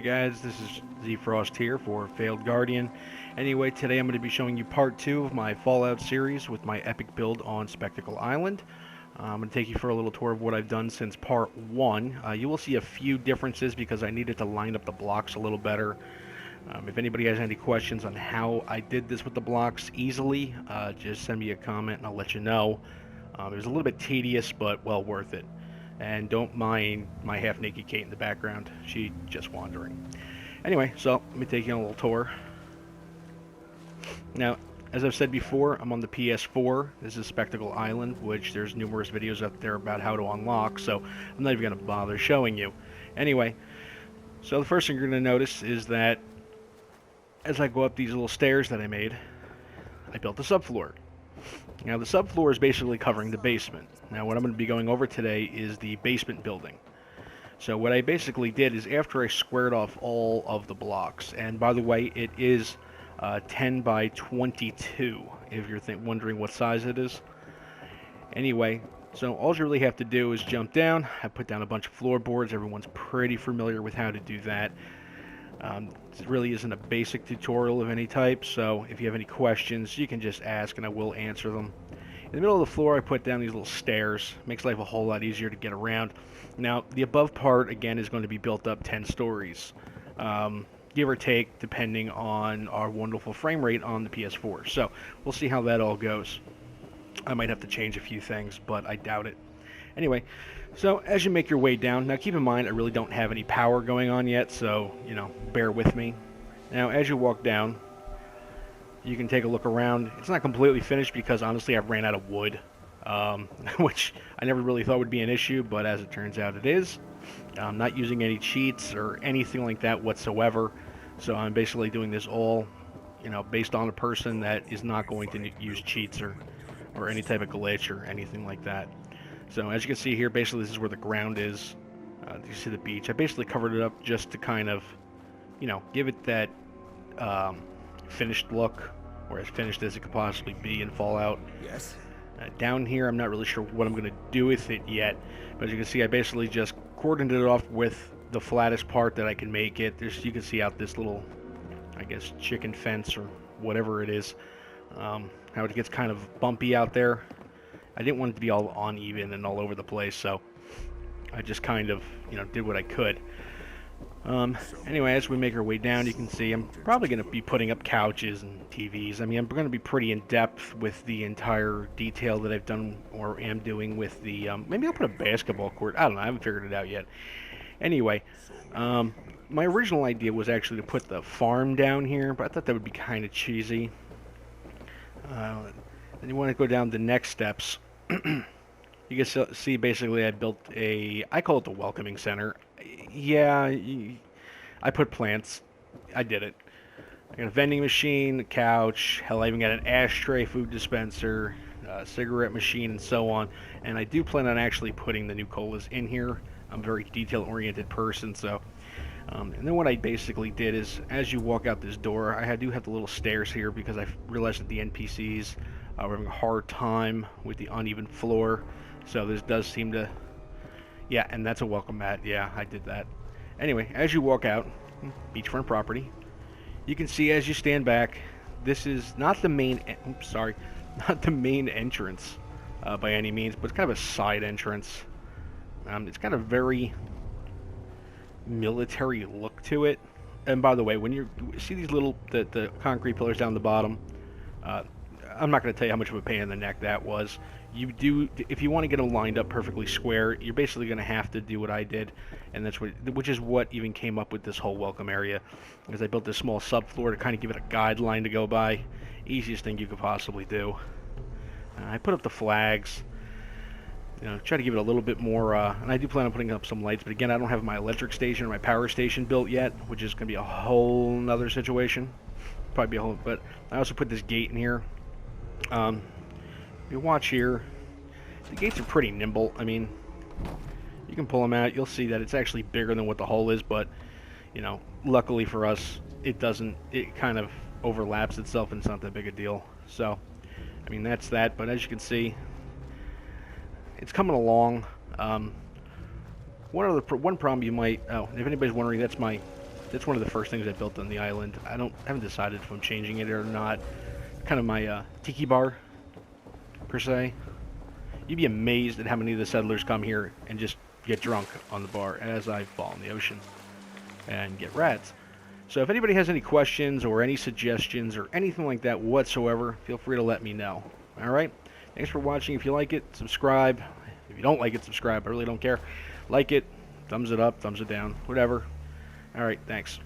Hey guys, this is Z Frost here for Failed Guardian. Anyway, today I'm going to be showing you part 2 of my Fallout series with my epic build on Spectacle Island. I'm going to take you for a little tour of what I've done since part 1. You will see a few differences because I needed to line up the blocks a little better. If anybody has any questions on how I did this with the blocks easily, just send me a comment and I'll let you know. It was a little bit tedious, but well worth it. And don't mind my half-naked Kate in the background. She's just wandering. Anyway, so let me take you on a little tour. Now, as I've said before, I'm on the PS4. This is Spectacle Island, which there's numerous videos out there about how to unlock, so I'm not even going to bother showing you. Anyway, so the first thing you're going to notice is that as I go up these little stairs that I made, I built a subfloor. Now, the subfloor is basically covering the basement. Now, what I'm going to be going over today is the basement building. So what I basically did is after I squared off all of the blocks, and by the way, it is 10 by 22, if you're wondering what size it is. Anyway, so all you really have to do is jump down. I put down a bunch of floorboards. Everyone's pretty familiar with how to do that. It really isn't a basic tutorial of any type, so if you have any questions, you can just ask and I will answer them. In the middle of the floor, I put down these little stairs. Makes life a whole lot easier to get around. Now, the above part, again, is going to be built up 10 stories, give or take, depending on our wonderful frame rate on the PS4. So, we'll see how that all goes. I might have to change a few things, but I doubt it. Anyway, so as you make your way down, now keep in mind I really don't have any power going on yet, so, bear with me. Now, as you walk down, you can take a look around. It's not completely finished because, honestly, I've ran out of wood, which I never really thought would be an issue, but as it turns out it is. I'm not using any cheats or anything like that whatsoever, so I'm basically doing this all, based on a person that is not going to use cheats or any type of glitch or anything like that. So as you can see here, basically this is where the ground is. You see the beach. I basically covered it up just to kind of, give it that finished look, or as finished as it could possibly be in Fallout. Yes. Down here, I'm not really sure what I'm going to do with it yet, but as you can see, I basically just cordoned it off with the flattest part that I can make it. You can see out this little, I guess, chicken fence or whatever it is. How it gets kind of bumpy out there. I didn't want it to be all uneven and all over the place, so I just kind of, did what I could. Anyway, as we make our way down, you can see I'm probably going to be putting up couches and TVs. I mean, I'm going to be pretty in-depth with the entire detail that I've done or am doing with the, maybe I'll put a basketball court. I don't know, I haven't figured it out yet. Anyway, my original idea was actually to put the farm down here, but I thought that would be kind of cheesy. Then you want to go down the next steps. You can see basically I built I call it the welcoming center. Yeah, I put plants. I did it. I got a vending machine, a couch, hell, I even got an ashtray, food dispenser, a cigarette machine, and so on. And I do plan on actually putting the new colas in here. I'm a very detail-oriented person, so... and then what I basically did is, as you walk out this door, I do have the little stairs here because I realized that the NPCs were having a hard time with the uneven floor. So this does seem to... Yeah, and that's a welcome mat. Yeah, I did that. Anyway, as you walk out, beachfront property, you can see as you stand back, this is not the main... not the main entrance by any means, but it's kind of a side entrance. It's got a very military look to it. And by the way, when you see these little the concrete pillars down the bottom, I'm not going to tell you how much of a pain in the neck that was. If you want to get them lined up perfectly square, you're basically going to have to do what I did, and which is what even came up with this whole welcome area, because I built this small subfloor to kind of give it a guideline to go by. Easiest thing you could possibly do. I put up the flags. Try to give it a little bit more, and I do plan on putting up some lights, but again, I don't have my electric station or my power station built yet, which is going to be a whole nother situation. Probably be a whole, but I also put this gate in here. If you watch here, the gates are pretty nimble. I mean, you can pull them out. You'll see that it's actually bigger than what the hole is, but, luckily for us, it doesn't, it kind of overlaps itself and it's not that big a deal. So, I mean, that's that, but as you can see, it's coming along. One problem you might... Oh, if anybody's wondering, that's my That's one of the first things I built on the island. Haven't decided if I'm changing it or not. Kind of my tiki bar, per se. You'd be amazed at how many of the settlers come here and just get drunk on the bar as I fall in the ocean and get rats. So if anybody has any questions or any suggestions or anything like that whatsoever, feel free to let me know. Alright? Thanks for watching. If you like it, subscribe. If you don't like it, subscribe. I really don't care. Like it, thumbs it up, thumbs it down, whatever. Alright, thanks.